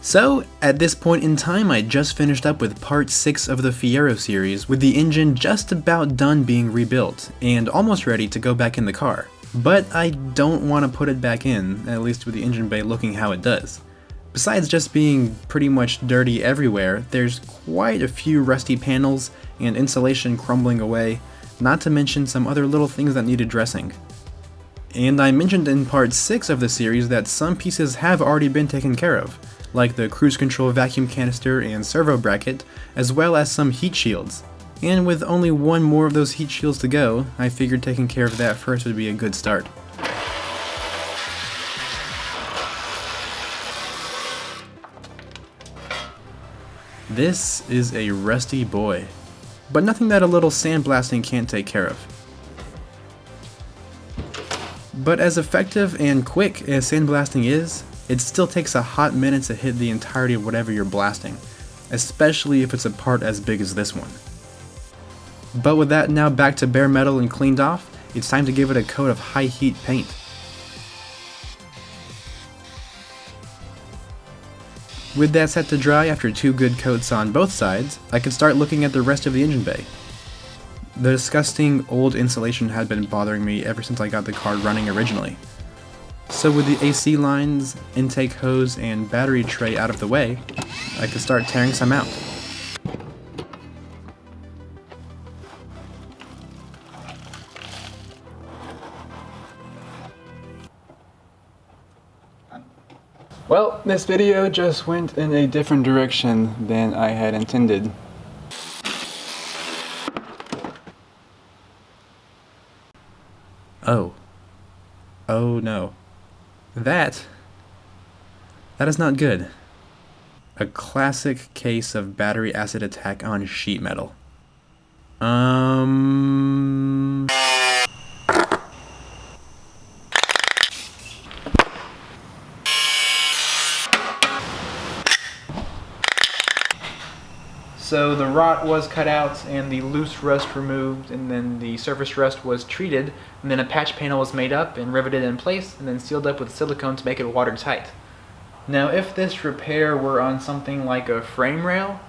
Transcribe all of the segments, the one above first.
So, at this point in time, I just finished up with part 6 of the Fiero series, with the engine just about done being rebuilt, and almost ready to go back in the car. But I don't want to put it back in, at least with the engine bay looking how it does. Besides just being pretty much dirty everywhere, there's quite a few rusty panels and insulation crumbling away, not to mention some other little things that need addressing. And I mentioned in part 6 of the series that some pieces have already been taken care of, like the cruise control vacuum canister and servo bracket, as well as some heat shields. And with only one more of those heat shields to go, I figured taking care of that first would be a good start. This is a rusty boy, but nothing that a little sandblasting can't take care of. But as effective and quick as sandblasting is, it still takes a hot minute to hit the entirety of whatever you're blasting, especially if it's a part as big as this one. But with that now back to bare metal and cleaned off, it's time to give it a coat of high heat paint. With that set to dry after 2 good coats on both sides, I could start looking at the rest of the engine bay. The disgusting old insulation had been bothering me ever since I got the car running originally. So with the AC lines, intake hose, and battery tray out of the way, I could start tearing some out. Well, this video just went in a different direction than I had intended. Oh no. That is not good. A classic case of battery acid attack on sheet metal. So the rot was cut out and the loose rust removed, and then the surface rust was treated, and then a patch panel was made up and riveted in place and then sealed up with silicone to make it watertight. Now if this repair were on something like a frame rail,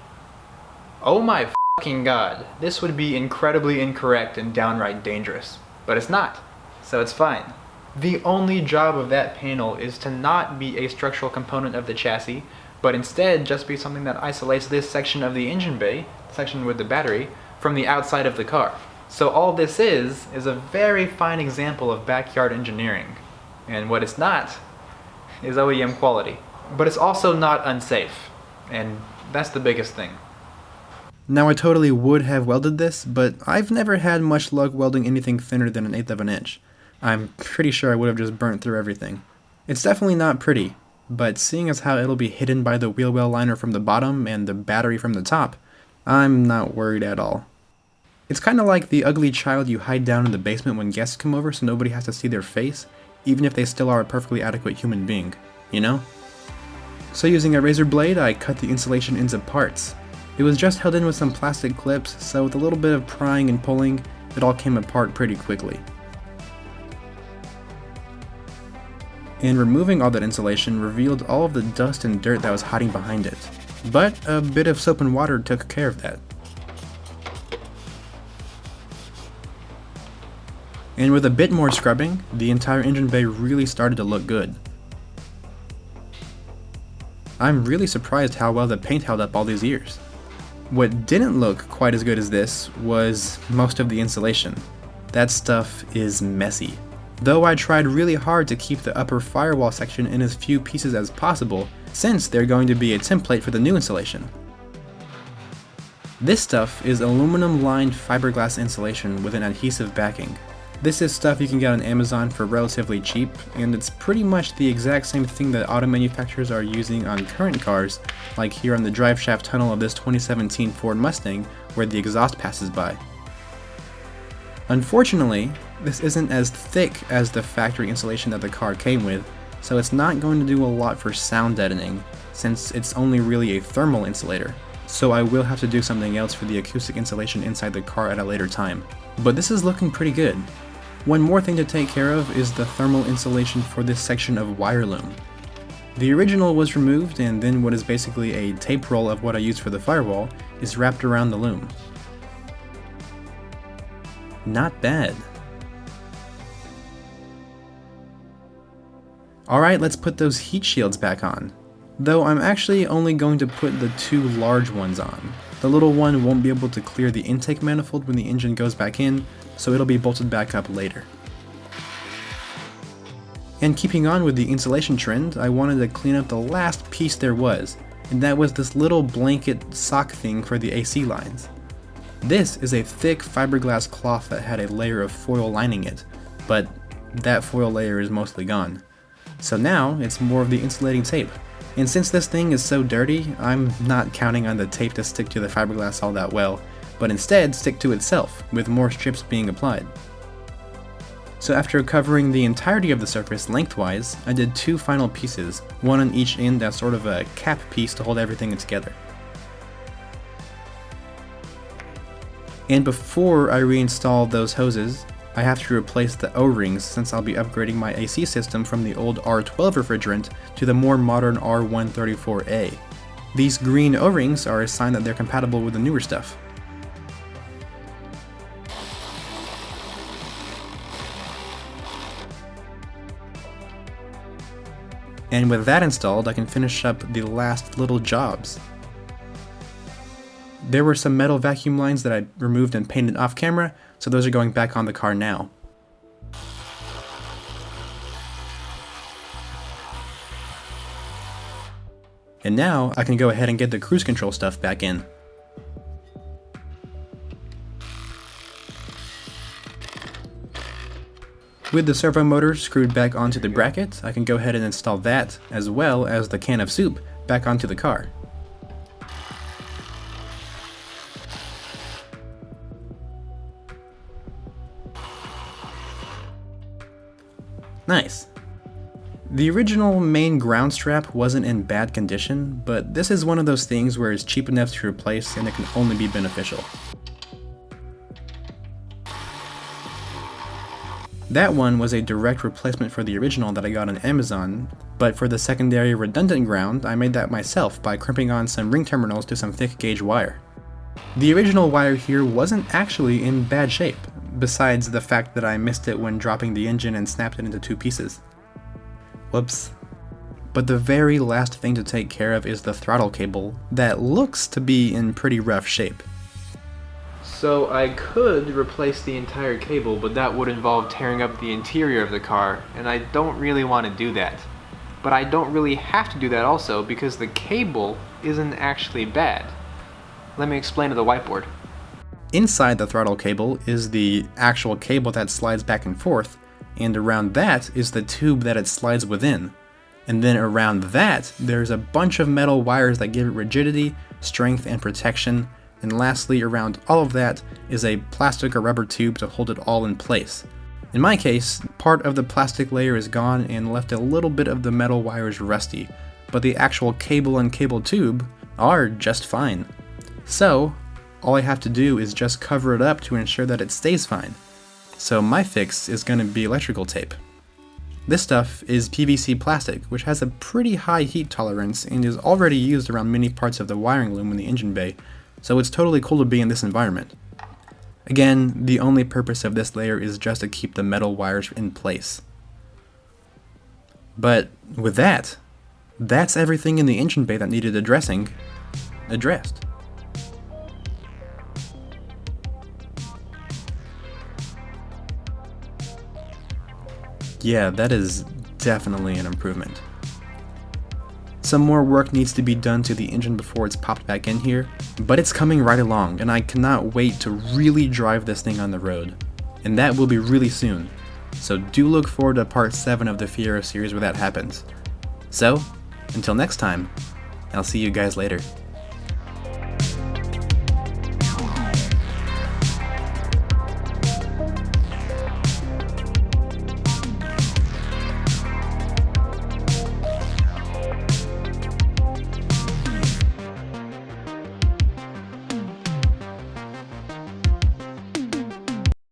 oh my fucking god, this would be incredibly incorrect and downright dangerous. But it's not, so it's fine. The only job of that panel is to not be a structural component of the chassis, but instead just be something that isolates this section of the engine bay, section with the battery, from the outside of the car. So all this is a very fine example of backyard engineering. And what it's not is OEM quality. But it's also not unsafe, and that's the biggest thing. Now I totally would have welded this, but I've never had much luck welding anything thinner than 1/8 of an inch. I'm pretty sure I would have just burnt through everything. It's definitely not pretty, but seeing as how it'll be hidden by the wheel well liner from the bottom and the battery from the top, I'm not worried at all. It's kind of like the ugly child you hide down in the basement when guests come over so nobody has to see their face, even if they still are a perfectly adequate human being, you know? So using a razor blade, I cut the insulation into parts. It was just held in with some plastic clips, so with a little bit of prying and pulling, it all came apart pretty quickly. And removing all that insulation revealed all of the dust and dirt that was hiding behind it. But a bit of soap and water took care of that. And with a bit more scrubbing, the entire engine bay really started to look good. I'm really surprised how well the paint held up all these years. What didn't look quite as good as this was most of the insulation. That stuff is messy. Though I tried really hard to keep the upper firewall section in as few pieces as possible, since they're going to be a template for the new installation. This stuff is aluminum-lined fiberglass insulation with an adhesive backing. This is stuff you can get on Amazon for relatively cheap, and it's pretty much the exact same thing that auto manufacturers are using on current cars, like here on the driveshaft tunnel of this 2017 Ford Mustang, where the exhaust passes by. Unfortunately, this isn't as thick as the factory insulation that the car came with, so it's not going to do a lot for sound deadening, since it's only really a thermal insulator. So I will have to do something else for the acoustic insulation inside the car at a later time. But this is looking pretty good. One more thing to take care of is the thermal insulation for this section of wire loom. The original was removed, and then what is basically a tape roll of what I used for the firewall is wrapped around the loom. Not bad. Alright, let's put those heat shields back on. Though I'm actually only going to put the two large ones on. The little one won't be able to clear the intake manifold when the engine goes back in, so it'll be bolted back up later. And keeping on with the insulation trend, I wanted to clean up the last piece there was, and that was this little blanket sock thing for the AC lines. This is a thick fiberglass cloth that had a layer of foil lining it, but that foil layer is mostly gone. So now it's more of the insulating tape. And since this thing is so dirty, I'm not counting on the tape to stick to the fiberglass all that well, but instead stick to itself, with more strips being applied. So after covering the entirety of the surface lengthwise, I did two final pieces, one on each end as sort of a cap piece to hold everything together. And before I reinstall those hoses, I have to replace the O-rings since I'll be upgrading my AC system from the old R12 refrigerant to the more modern R134A. These green O-rings are a sign that they're compatible with the newer stuff. And with that installed, I can finish up the last little jobs. There were some metal vacuum lines that I removed and painted off camera, so those are going back on the car now. And now I can go ahead and get the cruise control stuff back in. With the servo motor screwed back onto the bracket, I can go ahead and install that, as well as the can of soup, back onto the car. Nice. The original main ground strap wasn't in bad condition, but this is one of those things where it's cheap enough to replace and it can only be beneficial. That one was a direct replacement for the original that I got on Amazon, but for the secondary redundant ground, I made that myself by crimping on some ring terminals to some thick gauge wire. The original wire here wasn't actually in bad shape, besides the fact that I missed it when dropping the engine and snapped it into two pieces. Whoops. But the very last thing to take care of is the throttle cable, that looks to be in pretty rough shape. So I could replace the entire cable, but that would involve tearing up the interior of the car, and I don't really want to do that. But I don't really have to do that also because the cable isn't actually bad. Let me explain to the whiteboard. Inside the throttle cable is the actual cable that slides back and forth, and around that is the tube that it slides within. And then around that, there's a bunch of metal wires that give it rigidity, strength, and protection. And lastly, around all of that is a plastic or rubber tube to hold it all in place. In my case, part of the plastic layer is gone and left a little bit of the metal wires rusty, but the actual cable and cable tube are just fine. So, all I have to do is just cover it up to ensure that it stays fine. So my fix is going to be electrical tape. This stuff is PVC plastic, which has a pretty high heat tolerance and is already used around many parts of the wiring loom in the engine bay, so it's totally cool to be in this environment. Again, the only purpose of this layer is just to keep the metal wires in place. But with that, that's everything in the engine bay that needed addressed. Yeah, that is definitely an improvement. Some more work needs to be done to the engine before it's popped back in here, but it's coming right along, and I cannot wait to really drive this thing on the road. And that will be really soon, so do look forward to part 7 of the Fiero series where that happens. So, until next time, I'll see you guys later.